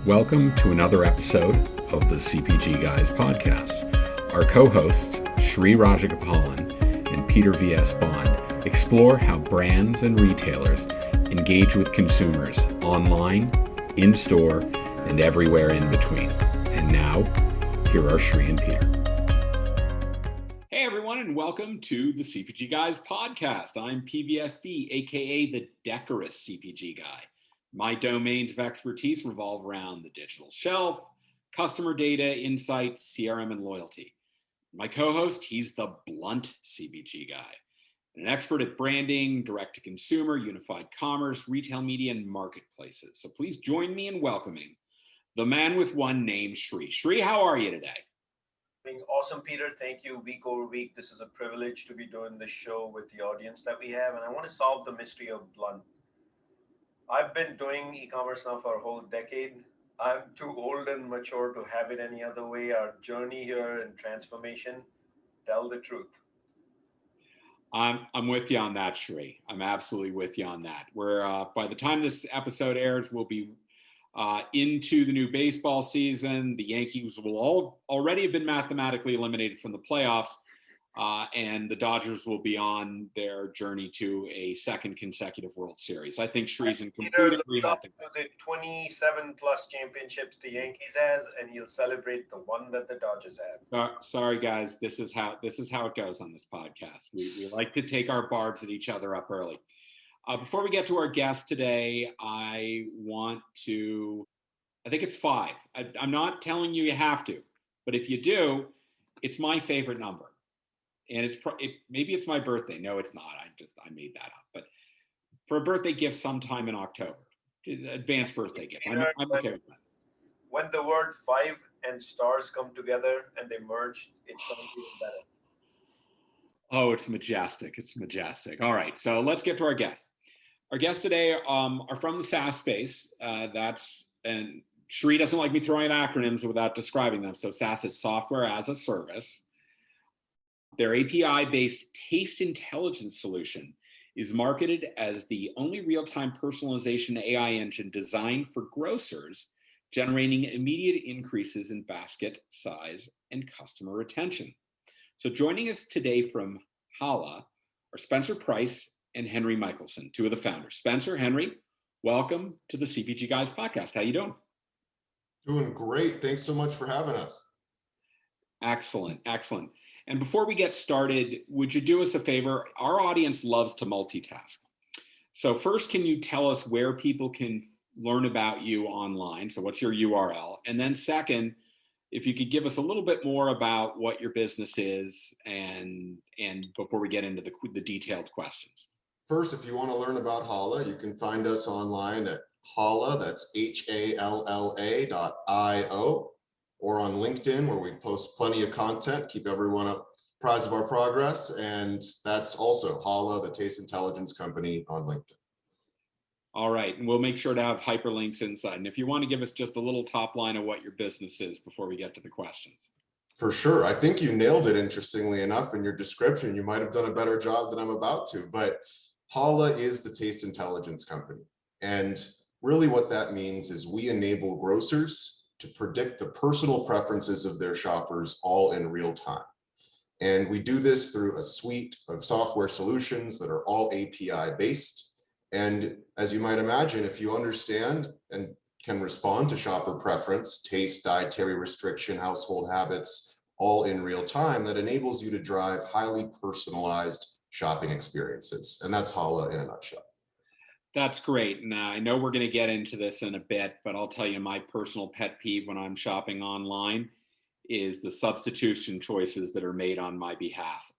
Welcome to another episode of the CPG Guys podcast. Our co-hosts, Sri Rajagopalan and Peter V.S. Bond, explore how brands and retailers engage with consumers online, in-store, and everywhere in between. And now, here are Sri and Peter. Hey everyone, and welcome to the CPG Guys podcast. I'm PVSB, aka the decorous CPG guy. My domains of expertise revolve around the digital shelf, customer data, insights, CRM, and loyalty. My co-host, he's the blunt CPG guy, an expert at branding, direct-to-consumer, unified commerce, retail media, and marketplaces. So please join me in welcoming the man with one name, Sri. Sri, how are you today? Doing awesome, Peter. Thank you. Week over week, this is a privilege to be doing this show with the audience that we have, and I want to solve the mystery of blunt. I've been doing e-commerce now for a whole decade. I'm too old and mature to have it any other way. Our journey here in transformation, tell the truth. I'm with you on that, Sri. I'm absolutely with you on that. We're by the time this episode airs, we'll be into the new baseball season. The Yankees will already have been mathematically eliminated from the playoffs, and the Dodgers will be on their journey to a second consecutive World Series. I think Shree's in complete agreement. Up to the 27 plus championships the Yankees has, and he'll celebrate the one that the Dodgers have. Sorry, guys. This is how it goes on this podcast. We like to take our barbs at each other up early. Before we get to our guest today, I think it's 5. I'm not telling you have to, but if you do, it's my favorite number. And maybe it's my birthday. No, it's not. I made that up. But for a birthday gift sometime in October, advanced birthday gift. I'm okay with that. When the word 5 and stars come together and they merge, it sounds even better. Oh, it's majestic. It's majestic. All right. So let's get to our guest. Our guests today are from the SaaS space. And Sri doesn't like me throwing acronyms without describing them. So SaaS is software as a service. Their API-based taste intelligence solution is marketed as the only real-time personalization AI engine designed for grocers, generating immediate increases in basket size and customer retention. So joining us today from Halla are Spencer Price and Henry Michelson, 2 of the founders. Spencer, Henry, welcome to the CPG Guys podcast. How you doing? Doing great. Thanks so much for having us. Excellent, excellent. And before we get started, would you do us a favor? Our audience loves to multitask. So first, can you tell us where people can learn about you online? So what's your URL? And then second, if you could give us a little bit more about what your business is and before we get into the detailed questions. First, if you want to learn about Halla, you can find us online at Halla, that's HALLA.io, or on LinkedIn, where we post plenty of content, keep everyone apprised of our progress. And that's also Halla, the taste intelligence company, on LinkedIn. All right. And we'll make sure to have hyperlinks inside. And if you want to give us just a little top line of what your business is before we get to the questions. For sure. I think you nailed it, interestingly enough, in your description. You might have done a better job than I'm about to, but Halla is the taste intelligence company. And really what that means is we enable grocers to predict the personal preferences of their shoppers all in real time. And we do this through a suite of software solutions that are all API based. And as you might imagine, if you understand and can respond to shopper preference, taste, dietary restriction, household habits, all in real time, that enables you to drive highly personalized shopping experiences. And that's Halla in a nutshell. That's great. Now, I know we're going to get into this in a bit, but I'll tell you my personal pet peeve when I'm shopping online is the substitution choices that are made on my behalf.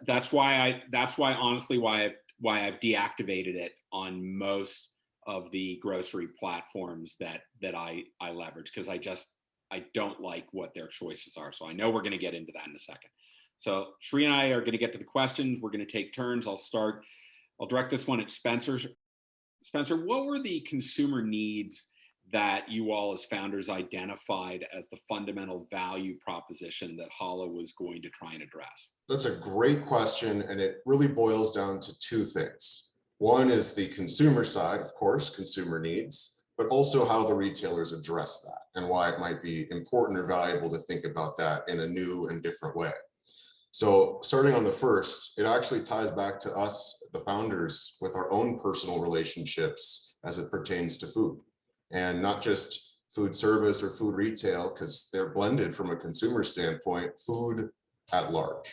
That's why I've deactivated it on most of the grocery platforms that I leverage, because I don't like what their choices are. So I know we're going to get into that in a second. So Sri and I are going to get to the questions. We're going to take turns. I'll direct this one at Spencer. Spencer, what were the consumer needs that you all as founders identified as the fundamental value proposition that Halla was going to try and address? That's a great question, and it really boils down to 2 things. One is the consumer side, of course, consumer needs, but also how the retailers address that and why it might be important or valuable to think about that in a new and different way. So starting on the first, it actually ties back to us, the founders, with our own personal relationships as it pertains to food, and not just food service or food retail, because they're blended from a consumer standpoint, food at large.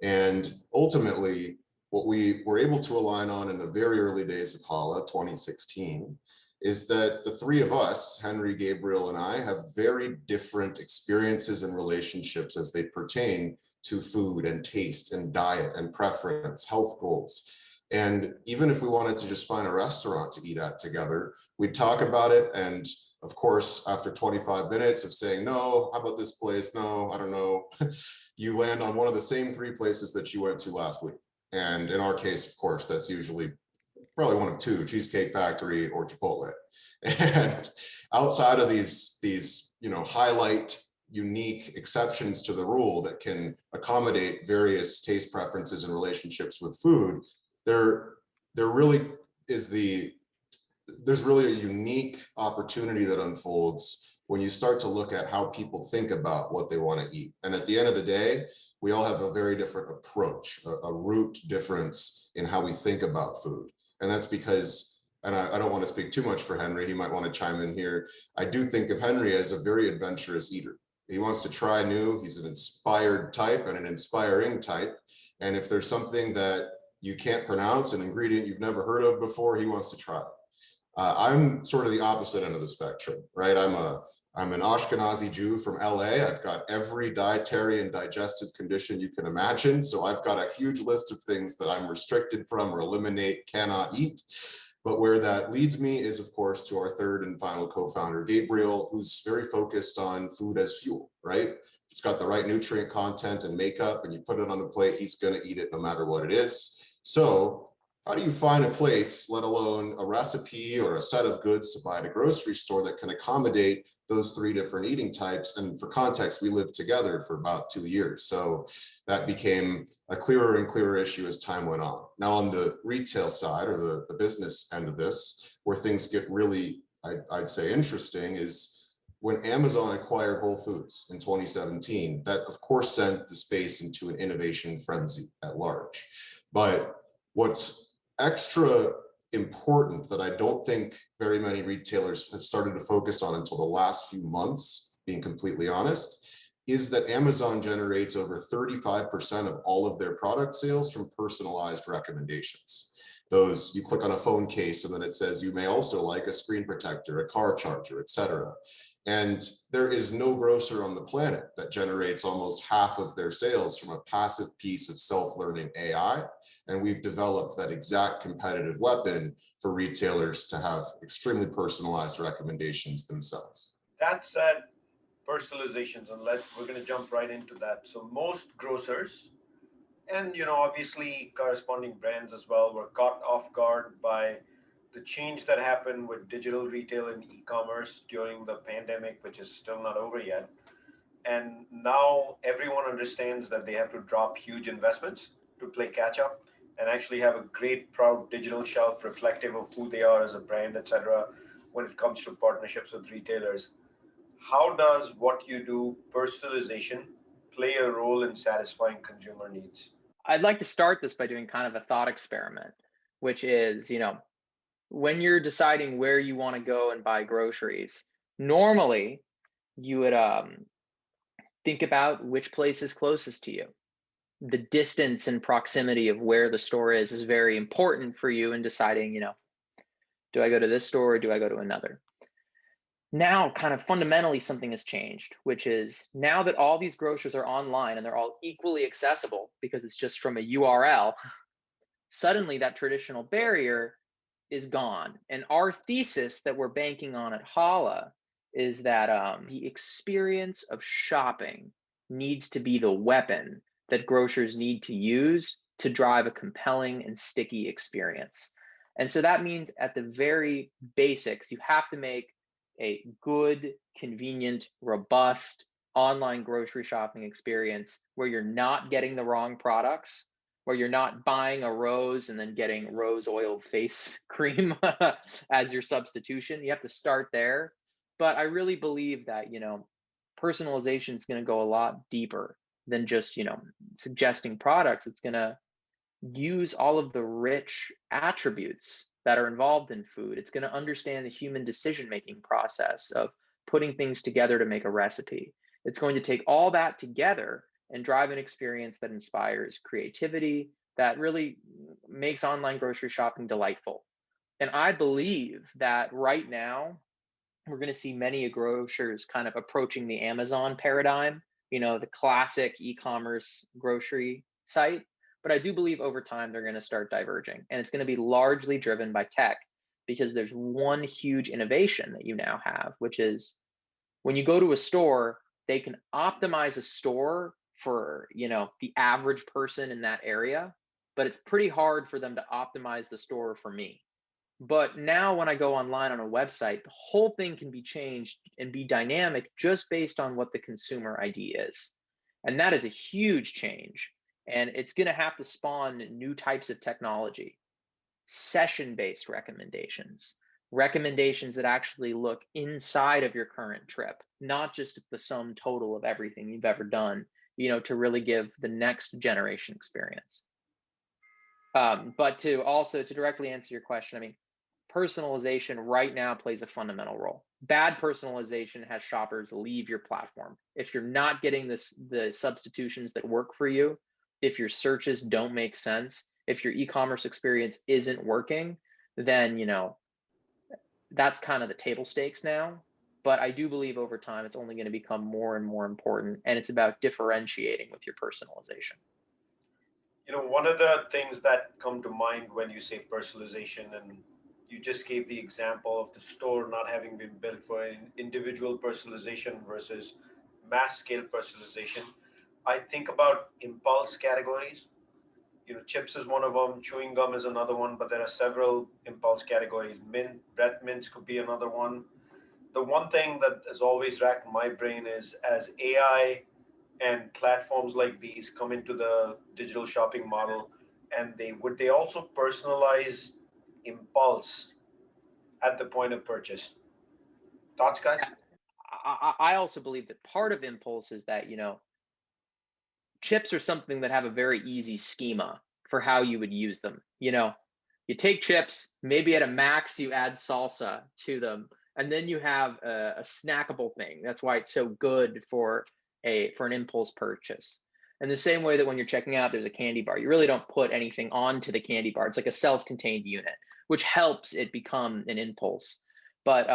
And ultimately, what we were able to align on in the very early days of Halla, 2016, is that the three of us, Henry, Gabriel, and I, have very different experiences and relationships as they pertain to food and taste and diet and preference, health goals. And even if we wanted to just find a restaurant to eat at together, we'd talk about it. And of course, after 25 minutes of saying, no, how about this place? No, I don't know. You land on one of the same three places that you went to last week. And in our case, of course, that's usually probably one of two, Cheesecake Factory or Chipotle. And outside of these highlight unique exceptions to the rule that can accommodate various taste preferences and relationships with food, there's really a unique opportunity that unfolds when you start to look at how people think about what they want to eat. And at the end of the day, we all have a very different approach, a root difference in how we think about food. And that's because, and I don't want to speak too much for Henry, he might want to chime in here. I do think of Henry as a very adventurous eater. He wants to try new. He's an inspired type and an inspiring type. And if there's something that you can't pronounce, an ingredient you've never heard of before, he wants to try it. I'm sort of the opposite end of the spectrum, right? I'm an Ashkenazi Jew from LA. I've got every dietary and digestive condition you can imagine. So I've got a huge list of things that I'm restricted from or eliminate, cannot eat. But where that leads me is, of course, to our third and final co-founder, Gabriel, who's very focused on food as fuel, right? It's got the right nutrient content and makeup, and you put it on the plate, he's going to eat it no matter what it is. So how do you find a place, let alone a recipe or a set of goods to buy at a grocery store that can accommodate those three different eating types? And for context, we lived together for about 2 years. So that became a clearer and clearer issue as time went on. Now on the retail side, or the business end of this, where things get really, I'd say, interesting, is when Amazon acquired Whole Foods in 2017, that of course sent the space into an innovation frenzy at large. But what's extra important that I don't think very many retailers have started to focus on until the last few months, being completely honest, is that Amazon generates over 35% of all of their product sales from personalized recommendations. Those, you click on a phone case and then it says you may also like a screen protector, a car charger, etc. And there is no grocer on the planet that generates almost half of their sales from a passive piece of self-learning AI. And we've developed that exact competitive weapon for retailers to have extremely personalized recommendations themselves. That said, personalizations, and we're going to jump right into that. So most grocers, and obviously corresponding brands as well, were caught off guard by the change that happened with digital retail and e-commerce during the pandemic, which is still not over yet. And now everyone understands that they have to drop huge investments to play catch up and actually have a great, proud digital shelf reflective of who they are as a brand, etc., when it comes to partnerships with retailers. How does what you do, personalization, play a role in satisfying consumer needs? I'd like to start this by doing kind of a thought experiment, which is, when you're deciding where you want to go and buy groceries, normally you would think about which place is closest to you. The distance and proximity of where the store is very important for you in deciding, do I go to this store or do I go to another? Now, kind of fundamentally, something has changed, which is now that all these grocers are online and they're all equally accessible because it's just from a URL, suddenly that traditional barrier is gone. And our thesis that we're banking on at Halla is that the experience of shopping needs to be the weapon that grocers need to use to drive a compelling and sticky experience. And so that means at the very basics, you have to make a good, convenient, robust online grocery shopping experience where you're not getting the wrong products, where you're not buying a rose and then getting rose oil face cream as your substitution. You have to start there. But I really believe that, personalization is going to go a lot deeper than just, suggesting products. It's going to use all of the rich attributes that are involved in food. It's going to understand the human decision-making process of putting things together to make a recipe. It's going to take all that together and drive an experience that inspires creativity, that really makes online grocery shopping delightful. And I believe that right now, we're going to see many grocers kind of approaching the Amazon paradigm, the classic e-commerce grocery site. But I do believe over time they're going to start diverging, and it's going to be largely driven by tech, because there's one huge innovation that you now have, which is when you go to a store, they can optimize a store for, the average person in that area, but it's pretty hard for them to optimize the store for me. But now when I go online on a website, the whole thing can be changed and be dynamic just based on what the consumer ID is. And that is a huge change. And it's going to have to spawn new types of technology, session-based recommendations that actually look inside of your current trip, not just the sum total of everything you've ever done, to really give the next generation experience. But to directly answer your question, personalization right now plays a fundamental role. Bad personalization has shoppers leave your platform. If you're not getting the substitutions that work for you, if your searches don't make sense, if your e-commerce experience isn't working, then, that's kind of the table stakes now. But I do believe over time, it's only going to become more and more important. And it's about differentiating with your personalization. One of the things that come to mind when you say personalization, and you just gave the example of the store not having been built for individual personalization versus mass scale personalization, I think about impulse categories. Chips is one of them, chewing gum is another one, but there are several impulse categories. Breath mints could be another one. The one thing that has always racked my brain is, as AI and platforms like these come into the digital shopping model, and would they also personalize impulse at the point of purchase? Thoughts, guys? I also believe that part of impulse is that, chips are something that have a very easy schema for how you would use them. You take chips, maybe at a max, you add salsa to them, and then you have a snackable thing. That's why it's so good for an impulse purchase. And the same way that when you're checking out, there's a candy bar, you really don't put anything onto the candy bar. It's like a self-contained unit, which helps it become an impulse. But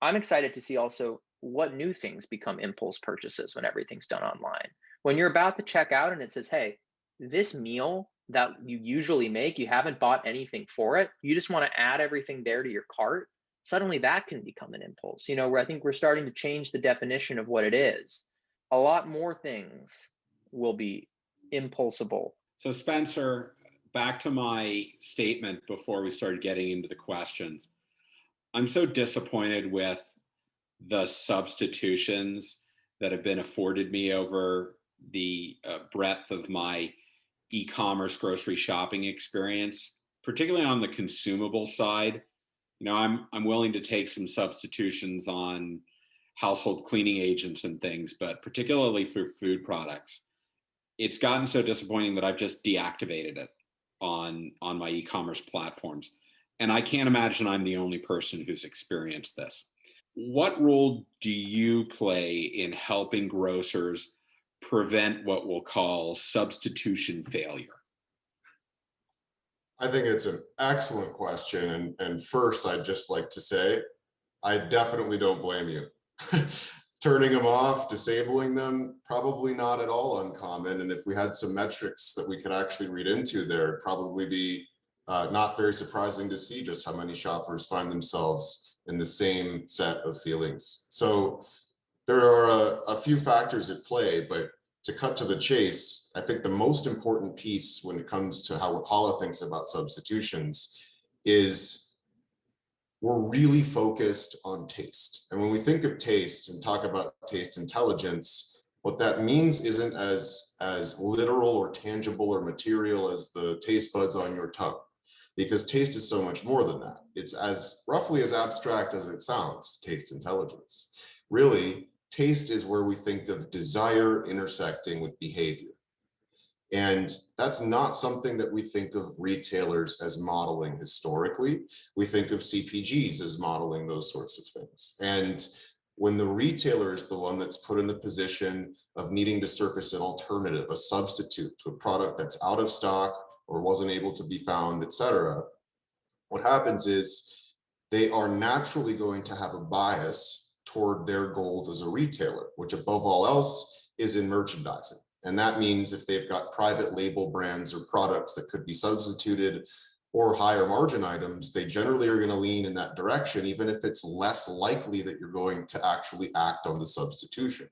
I'm excited to see also what new things become impulse purchases when everything's done online. When you're about to check out and it says, hey, this meal that you usually make, you haven't bought anything for it, you just want to add everything there to your cart, suddenly that can become an impulse, where I think we're starting to change the definition of what it is. A lot more things will be impulsable. So Spencer, back to my statement before we started getting into the questions. I'm so disappointed with the substitutions that have been afforded me over the breadth of my e-commerce grocery shopping experience, particularly on the consumable side. I'm willing to take some substitutions on household cleaning agents and things, but particularly for food products, it's gotten so disappointing that I've just deactivated it on my e-commerce platforms. And I can't imagine I'm the only person who's experienced this. What role do you play in helping grocers prevent what we'll call substitution failure? I think it's an excellent question. And first, I'd just like to say, I definitely don't blame you. Turning them off, disabling them, probably not at all uncommon. And if we had some metrics that we could actually read into there, it'd probably be not very surprising to see just how many shoppers find themselves in the same set of feelings. So there are a few factors at play, but to cut to the chase, I think the most important piece when it comes to how Halla thinks about substitutions is we're really focused on taste. And when we think of taste and talk about taste intelligence, What that means isn't as literal or tangible or material as the taste buds on your tongue, because taste is so much more than that. It's as roughly as abstract as it sounds, taste intelligence. Really, taste is where we think of desire intersecting with behavior. And that's not something that we think of retailers as modeling historically. We think of CPGs as modeling those sorts of things. And when the retailer is the one that's put in the position of needing to surface an alternative, a substitute to a product that's out of stock or wasn't able to be found, et cetera, what happens is they are naturally going to have a bias toward their goals as a retailer, which above all else is in merchandising. And that means if they've got private label brands or products that could be substituted or higher margin items, they generally are going to lean in that direction, even if it's less likely that you're going to actually act on the substitution.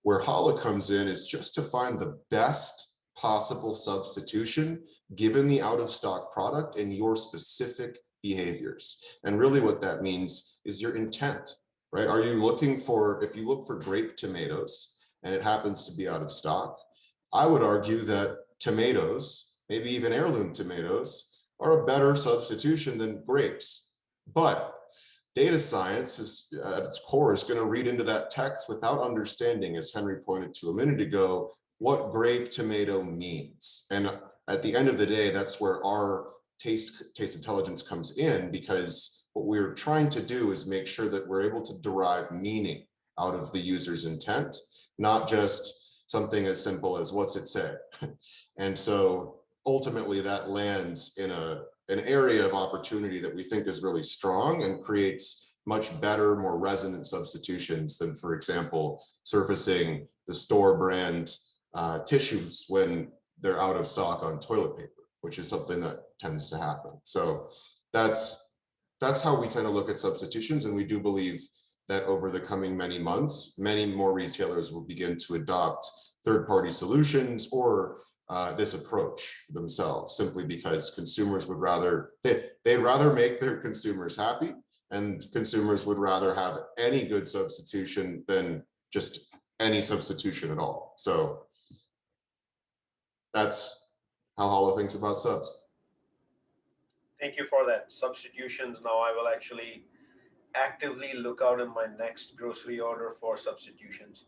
Where Halla comes in is just to find the best possible substitution given the out of stock product and your specific behaviors. And really what that means is your intent, right? Are you looking for, if you look for grape tomatoes, and it happens to be out of stock, I would argue that tomatoes, maybe even heirloom tomatoes, are a better substitution than grapes. But data science is, at its core, is going to read into that text without understanding, as Henry pointed to a minute ago, what grape tomato means. And at the end of the day, that's where our taste intelligence comes in, because what we're trying to do is make sure that we're able to derive meaning out of the user's intent, not just something as simple as what's it say. And so ultimately that lands in an area of opportunity that we think is really strong and creates much better, more resonant substitutions than, for example, surfacing the store brand tissues when they're out of stock on toilet paper, which is something that tends to happen. So that's how we tend to look at substitutions. And we do believe that over the coming many months, many more retailers will begin to adopt third-party solutions or this approach themselves, simply because consumers would rather, they'd rather make their consumers happy, and consumers would rather have any good substitution than just any substitution at all. So that's how Halla thinks about subs. Thank you for that. Substitutions. Now I will actually actively look out in my next grocery order for substitutions.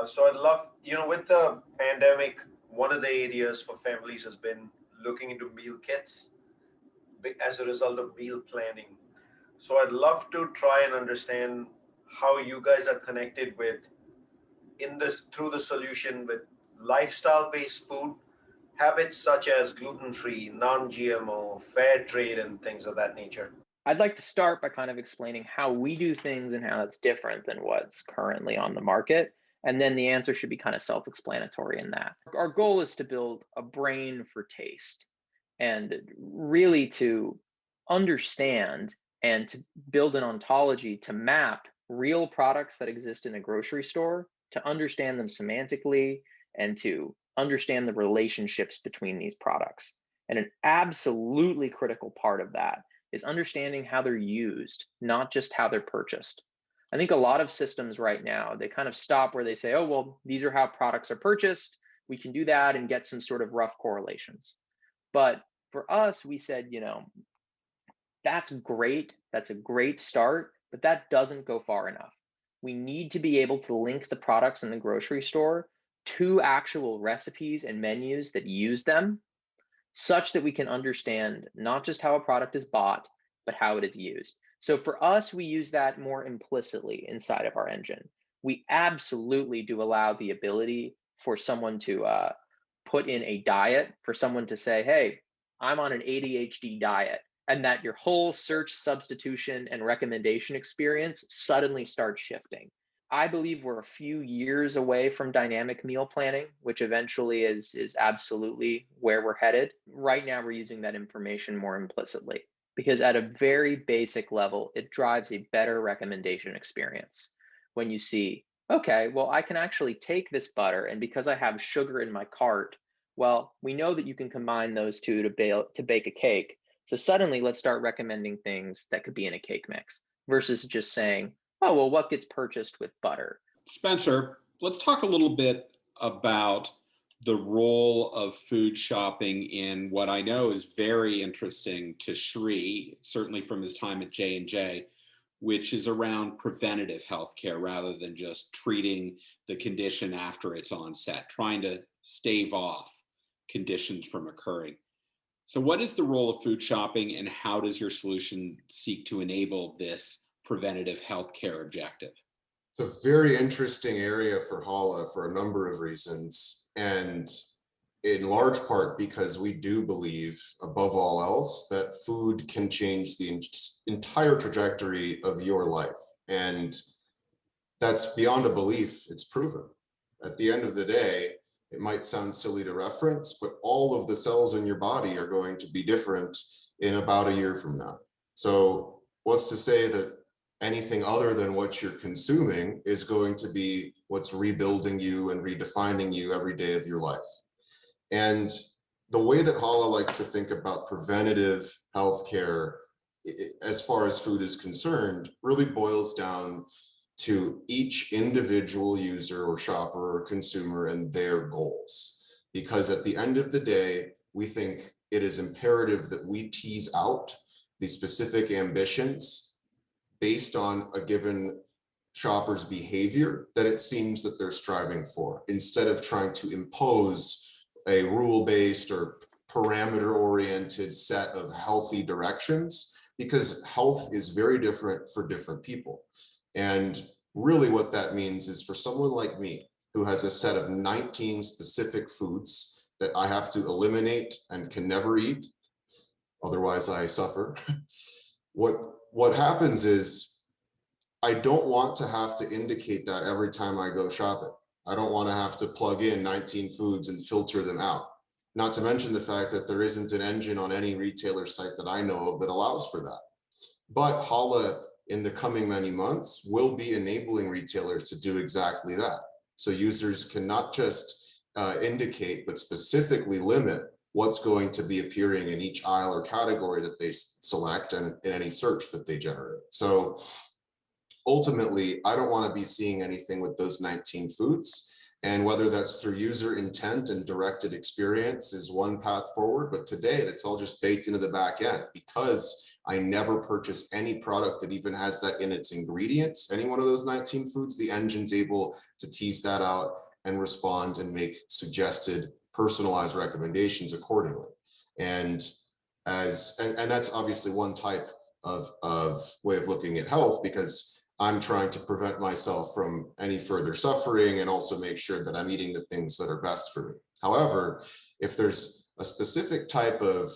So I'd love, with the pandemic, one of the areas for families has been looking into meal kits as a result of meal planning. So I'd love to try and understand how you guys are connected with through the solution with lifestyle-based food habits such as gluten-free, non-GMO, fair trade, and things of that nature. I'd like to start by kind of explaining how we do things and how it's different than what's currently on the market. And then the answer should be kind of self-explanatory in that. Our goal is to build a brain for taste and really to understand and to build an ontology to map real products that exist in a grocery store, to understand them semantically and to understand the relationships between these products. And an absolutely critical part of that is understanding how they're used, not just how they're purchased. I think a lot of systems right now, they kind of stop where they say, oh, well, these are how products are purchased. We can do that and get some sort of rough correlations. But for us, we said, that's great. That's a great start, but that doesn't go far enough. We need to be able to link the products in the grocery store to actual recipes and menus that use them, such that we can understand not just how a product is bought, but how it is used. So for us, we use that more implicitly inside of our engine. We absolutely do allow the ability for someone to put in a diet, for someone to say, hey, I'm on an ADHD diet, and that your whole search, substitution, and recommendation experience suddenly starts shifting. I believe we're a few years away from dynamic meal planning, which eventually is absolutely where we're headed. Right now, we're using that information more implicitly because at a very basic level, it drives a better recommendation experience. When you see, okay, well, I can actually take this butter, and because I have sugar in my cart, well, we know that you can combine those two to bake a cake. So suddenly, let's start recommending things that could be in a cake mix versus just saying, oh, well, what gets purchased with butter? Spencer, let's talk a little bit about the role of food shopping in what I know is very interesting to Shri, certainly from his time at J&J, which is around preventative healthcare rather than just treating the condition after its onset, trying to stave off conditions from occurring. So what is the role of food shopping, and how does your solution seek to enable this preventative healthcare objective? It's a very interesting area for Halla for a number of reasons, and in large part because we do believe, above all else, that food can change the entire trajectory of your life. And that's beyond a belief, it's proven. At the end of the day, it might sound silly to reference, but all of the cells in your body are going to be different in about a year from now. So what's to say that anything other than what you're consuming is going to be what's rebuilding you and redefining you every day of your life? And the way that Halla likes to think about preventative healthcare as far as food is concerned really boils down to each individual user or shopper or consumer and their goals. Because at the end of the day, we think it is imperative that we tease out the specific ambitions based on a given shopper's behavior that it seems that they're striving for, instead of trying to impose a rule-based or parameter-oriented set of healthy directions, because health is very different for different people. And really what that means is, for someone like me, who has a set of 19 specific foods that I have to eliminate and can never eat, otherwise I suffer, what happens is I don't want to have to indicate that every time I go shopping. I don't want to have to plug in 19 foods and filter them out. Not to mention the fact that there isn't an engine on any retailer site that I know of that allows for that. But Halla, in the coming many months, will be enabling retailers to do exactly that. So users can not just indicate, but specifically limit what's going to be appearing in each aisle or category that they select and in any search that they generate. So ultimately, I don't want to be seeing anything with those 19 foods. And whether that's through user intent and directed experience is one path forward, but today that's all just baked into the back end, because I never purchase any product that even has that in its ingredients. Any one of those 19 foods, the engine's able to tease that out and respond and make suggested personalized recommendations accordingly. And that's obviously one type of way of looking at health, because I'm trying to prevent myself from any further suffering and also make sure that I'm eating the things that are best for me. However, if there's a specific type of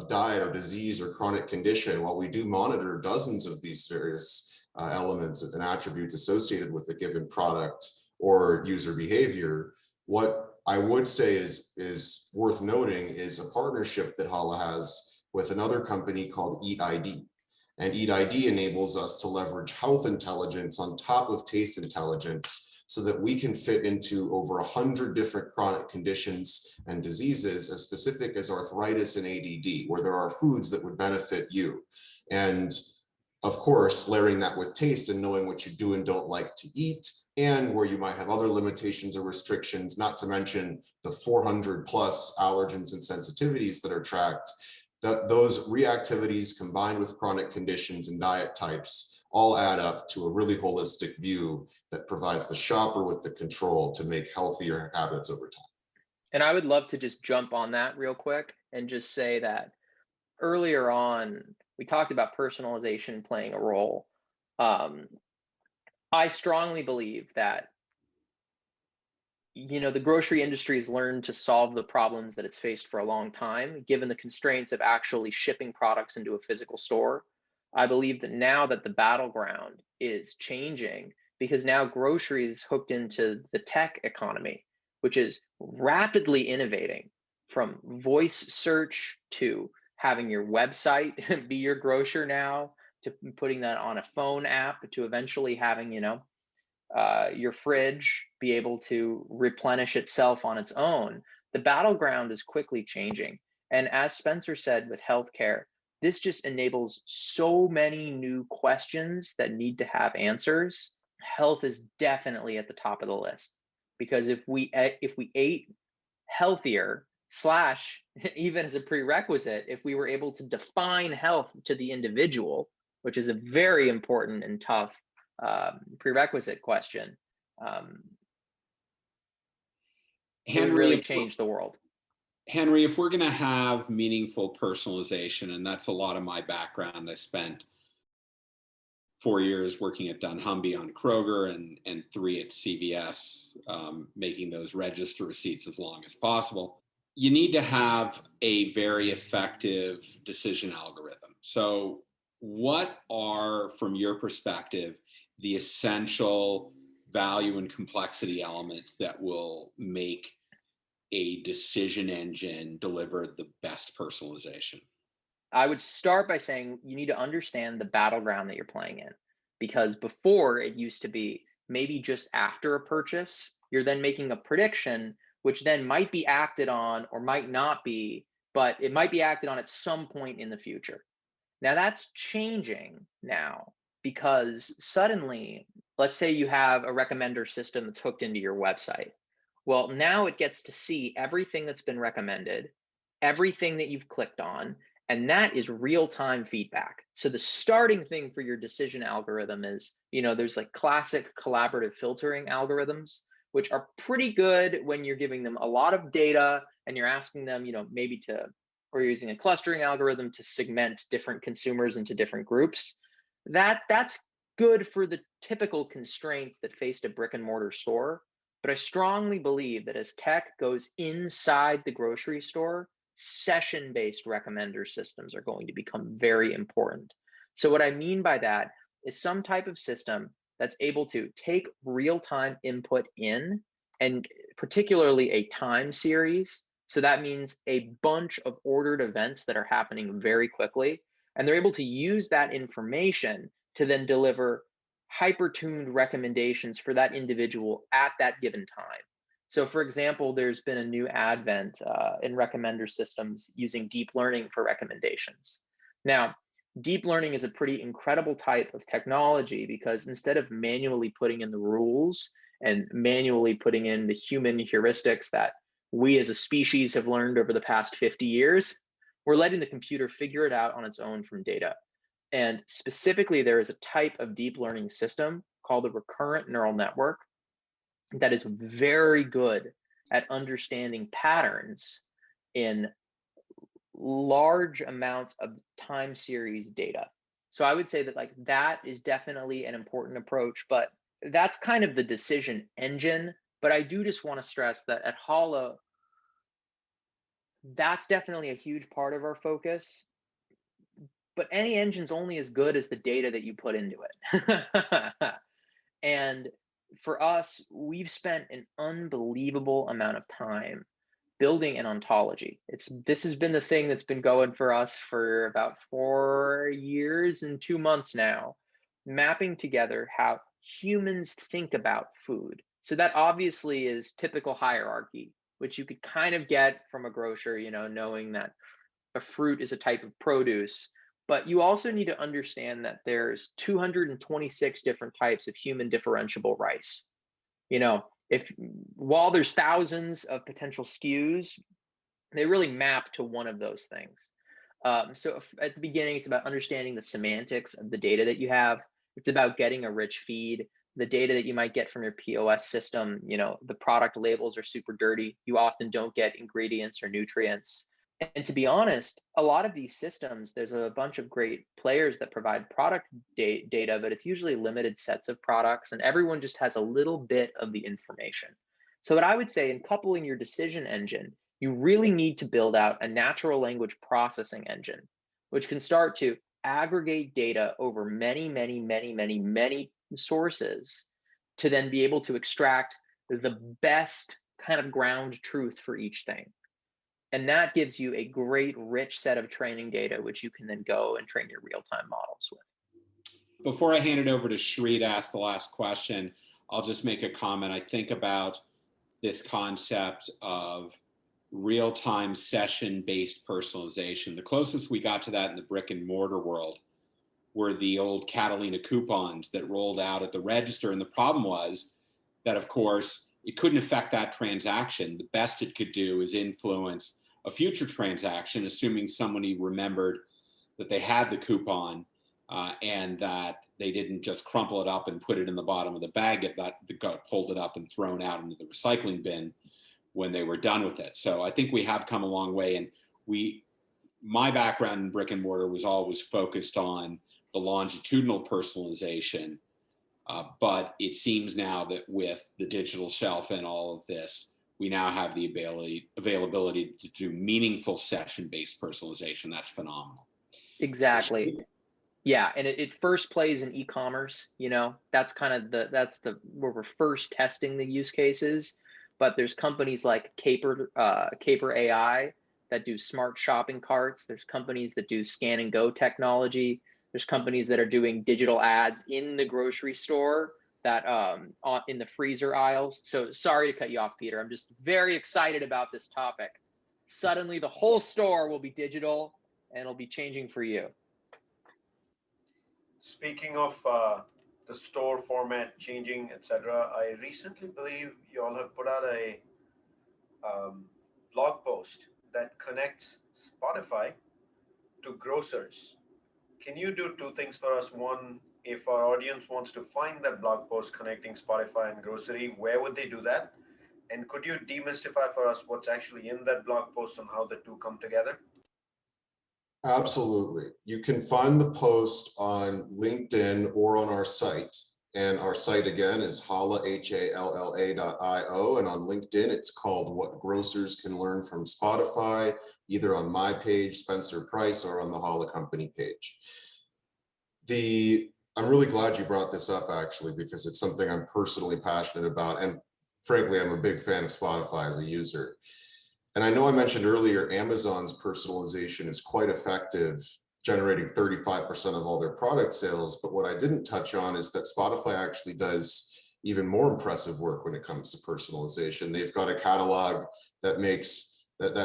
diet or disease or chronic condition, while we do monitor dozens of these various elements and attributes associated with a given product or user behavior, what I would say is worth noting is a partnership that Halla has with another company called EatID. And EatID enables us to leverage health intelligence on top of taste intelligence, so that we can fit into over 100 different chronic conditions and diseases as specific as arthritis and ADD, where there are foods that would benefit you. And of course, layering that with taste and knowing what you do and don't like to eat, and where you might have other limitations or restrictions, not to mention the 400 plus allergens and sensitivities that are tracked. Those reactivities combined with chronic conditions and diet types all add up to a really holistic view that provides the shopper with the control to make healthier habits over time. And I would love to just jump on that real quick and just say that earlier on, we talked about personalization playing a role. I strongly believe that the grocery industry has learned to solve the problems that it's faced for a long time, given the constraints of actually shipping products into a physical store. I believe that now that the battleground is changing, because now grocery is hooked into the tech economy, which is rapidly innovating, from voice search to having your website be your grocer now, to putting that on a phone app, to eventually having, your fridge be able to replenish itself on its own. The battleground is quickly changing. And as Spencer said with healthcare, this just enables so many new questions that need to have answers. Health is definitely at the top of the list. because if we ate healthier slash even as a prerequisite, if we were able to define health to the individual, which is a very important and tough prerequisite question, it would really change the world. Henry, if we're going to have meaningful personalization, and that's a lot of my background, I spent 4 years working at dunnhumby on Kroger and 3 at CVS, making those register receipts as long as possible. You need to have a very effective decision algorithm. So what are, from your perspective, the essential value and complexity elements that will make a decision engine deliver the best personalization? I would start by saying you need to understand the battleground that you're playing in, because before it used to be maybe just after a purchase, you're then making a prediction, which then might be acted on or might not be, but it might be acted on at some point in the future. Now that's changing now, because suddenly, let's say you have a recommender system that's hooked into your website. Well, now it gets to see everything that's been recommended, everything that you've clicked on, and that is real-time feedback. So the starting thing for your decision algorithm is, there's like classic collaborative filtering algorithms, which are pretty good when you're giving them a lot of data and you're asking them, or you're using a clustering algorithm to segment different consumers into different groups. That's good for the typical constraints that faced a brick and mortar store. But I strongly believe that as tech goes inside the grocery store, session-based recommender systems are going to become very important. So what I mean by that is some type of system that's able to take real-time input in, and particularly a time series. So that means a bunch of ordered events that are happening very quickly, and they're able to use that information to then deliver hyper-tuned recommendations for that individual at that given time. So for example, there's been a new advent in recommender systems using deep learning for recommendations. Now, deep learning is a pretty incredible type of technology, because instead of manually putting in the rules and manually putting in the human heuristics that we as a species have learned over the past 50 years, we're letting the computer figure it out on its own from data. And specifically, there is a type of deep learning system called the recurrent neural network that is very good at understanding patterns in large amounts of time series data. So I would say that that is definitely an important approach, but that's kind of the decision engine. But I do just want to stress that at Halla, that's definitely a huge part of our focus. But any engine's only as good as the data that you put into it. And for us, we've spent an unbelievable amount of time building an ontology. This has been the thing that's been going for us for about 4 years and 2 months now, mapping together how humans think about food. So that obviously is typical hierarchy, which you could kind of get from a grocer, knowing that a fruit is a type of produce. But you also need to understand that there's 226 different types of human differentiable rice. While there's thousands of potential SKUs, they really map to one of those things. So at the beginning, it's about understanding the semantics of the data that you have. It's about getting a rich feed. The data that you might get from your POS system, the product labels are super dirty. You often don't get ingredients or nutrients. And to be honest, a lot of these systems, there's a bunch of great players that provide product data, but it's usually limited sets of products, and everyone just has a little bit of the information. So what I would say in coupling your decision engine, you really need to build out a natural language processing engine, which can start to aggregate data over many, many, many, many, many sources to then be able to extract the best kind of ground truth for each thing. And that gives you a great, rich set of training data, which you can then go and train your real-time models with. Before I hand it over to Shri to ask the last question, I'll just make a comment. I think about this concept of real-time session-based personalization. The closest we got to that in the brick and mortar world were the old Catalina coupons that rolled out at the register. And the problem was that, of course, it couldn't affect that transaction. The best it could do is influence a future transaction, assuming somebody remembered that they had the coupon and that they didn't just crumple it up and put it in the bottom of the bag. It got folded up and thrown out into the recycling bin when they were done with it. So I think we have come a long way. And my background in brick and mortar was always focused on the longitudinal personalization. But it seems now that with the digital shelf and all of this, we now have the availability to do meaningful session-based personalization. That's phenomenal. Exactly. Yeah, and it first plays in e-commerce. That's kind of where we're first testing the use cases. But there's companies like Caper AI that do smart shopping carts. There's companies that do scan and go technology. There's companies that are doing digital ads in the grocery store that in the freezer aisles. So sorry to cut you off, Peter. I'm just very excited about this topic. Suddenly the whole store will be digital and it'll be changing for you. Speaking of the store format changing, etc., I recently believe you all have put out a blog post that connects Spotify to grocers. Can you do two things for us? One, if our audience wants to find that blog post connecting Spotify and grocery, where would they do that? And could you demystify for us what's actually in that blog post and how the two come together? Absolutely. You can find the post on LinkedIn or on our site. And our site again is Halla, HALLA.io. And on LinkedIn, it's called What Grocers Can Learn from Spotify, either on my page, Spencer Price, or on the Halla Company page. I'm really glad you brought this up, actually, because it's something I'm personally passionate about. And frankly, I'm a big fan of Spotify as a user. And I know I mentioned earlier, Amazon's personalization is quite effective, generating 35% of all their product sales. But what I didn't touch on is that Spotify actually does even more impressive work when it comes to personalization. They've got a catalog that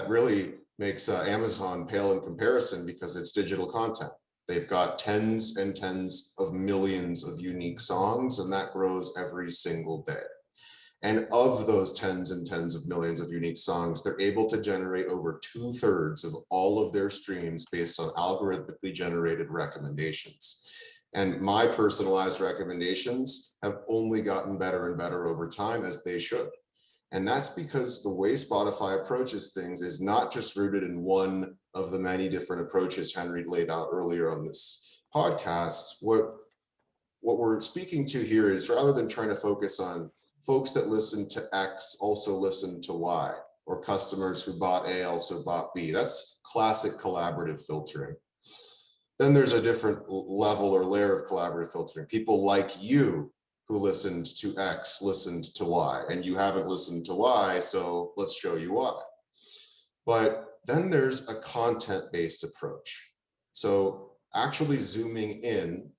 really makes Amazon pale in comparison because it's digital content. They've got tens and tens of millions of unique songs, and that grows every single day. And of those tens and tens of millions of unique songs, they're able to generate over 2/3 of all of their streams based on algorithmically generated recommendations. And my personalized recommendations have only gotten better and better over time, as they should. And that's because the way Spotify approaches things is not just rooted in one of the many different approaches Henry laid out earlier on this podcast. What we're speaking to here is, rather than trying to focus on folks that listen to X also listen to Y, or customers who bought A also bought B. That's classic collaborative filtering. Then there's a different level or layer of collaborative filtering. People like you who listened to X listened to Y, and you haven't listened to Y, so let's show you why. But then there's a content-based approach. So actually zooming in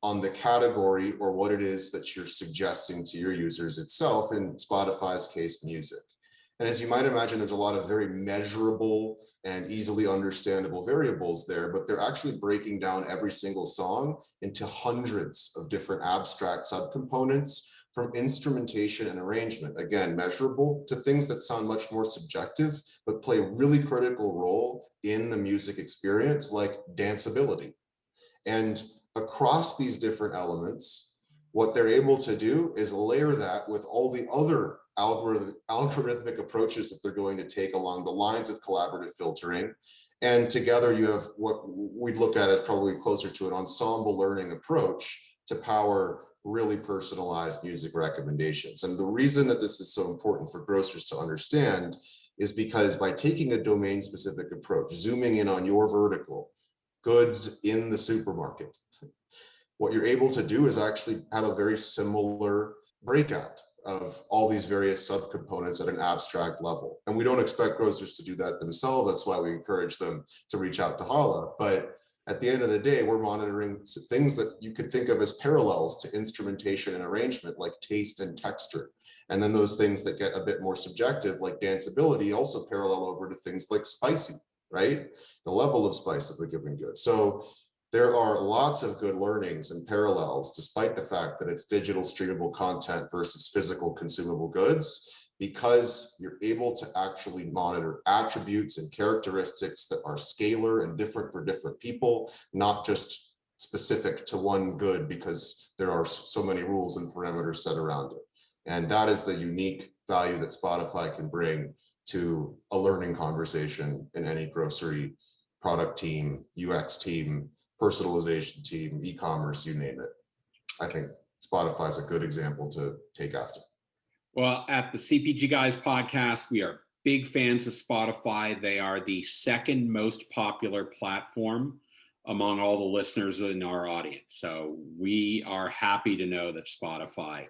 on the category or what it is that you're suggesting to your users itself, in Spotify's case, music. And as you might imagine, there's a lot of very measurable and easily understandable variables there, but they're actually breaking down every single song into hundreds of different abstract subcomponents, from instrumentation and arrangement, again, measurable, to things that sound much more subjective, but play a really critical role in the music experience, like danceability. And across these different elements, what they're able to do is layer that with all the other algorithmic approaches that they're going to take along the lines of collaborative filtering. And together you have what we'd look at as probably closer to an ensemble learning approach to power really personalized music recommendations. And the reason that this is so important for grocers to understand is because by taking a domain-specific approach, zooming in on your vertical, goods in the supermarket, what you're able to do is actually have a very similar breakout of all these various subcomponents at an abstract level. And we don't expect grocers to do that themselves. That's why we encourage them to reach out to Halla. But at the end of the day, we're monitoring things that you could think of as parallels to instrumentation and arrangement, like taste and texture. And then those things that get a bit more subjective, like danceability, also parallel over to things like spicy, right? The level of spice of the given good. So there are lots of good learnings and parallels, despite the fact that it's digital streamable content versus physical consumable goods, because you're able to actually monitor attributes and characteristics that are scalar and different for different people, not just specific to one good because there are so many rules and parameters set around it. And that is the unique value that Spotify can bring to a learning conversation in any grocery product team, UX team, personalization team, e-commerce, you name it. I think Spotify is a good example to take after. Well, at the CPG Guys podcast, we are big fans of Spotify. They are the second most popular platform among all the listeners in our audience. So we are happy to know that Spotify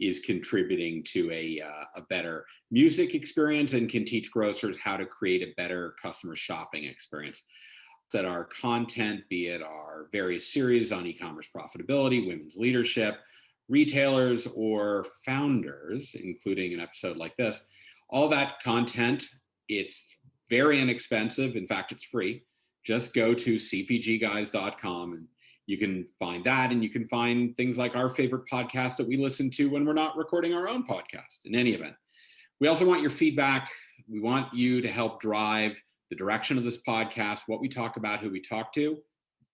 is contributing to a better music experience and can teach grocers how to create a better customer shopping experience. That our content, be it our various series on e-commerce profitability, women's leadership, retailers, or founders, including an episode like this, all that content, it's very inexpensive. In fact, it's free. Just go to cpgguys.com and you can find that, and you can find things like our favorite podcast that we listen to when we're not recording our own podcast. In any event, we also want your feedback. We want you to help drive the direction of this podcast, what we talk about, who we talk to.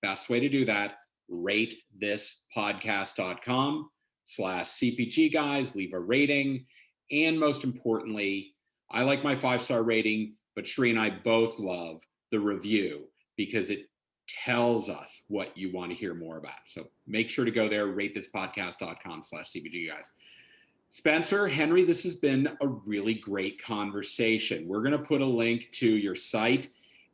Best way to do that, rate this podcast.com/CPG Guys, leave a rating. And most importantly, I like my 5-star rating, but Shri and I both love the review because it tells us what you want to hear more about. So make sure to go there, rate this podcast.com/CPG Guys. Spencer, Henry, this has been a really great conversation. We're going to put a link to your site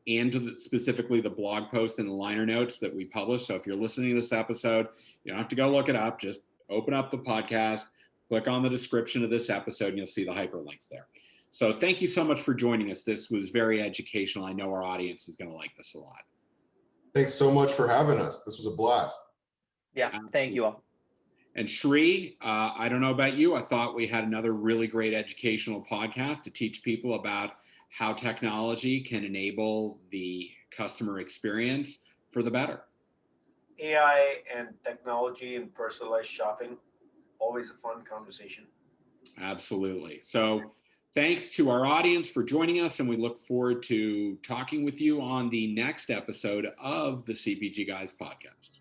and to specifically the blog post and the liner notes that we publish. So if you're listening to this episode, you don't have to go look it up. Just open up the podcast, click on the description of this episode, and you'll see the hyperlinks there. So thank you so much for joining us. This was very educational. I know our audience is going to like this a lot. Thanks so much for having us. This was a blast. Yeah, Absolutely. Thank you all. And Shri, I don't know about you. I thought we had another really great educational podcast to teach people about how technology can enable the customer experience for the better. AI and technology and personalized shopping, always a fun conversation. Absolutely. So thanks to our audience for joining us, and we look forward to talking with you on the next episode of the CPG Guys podcast.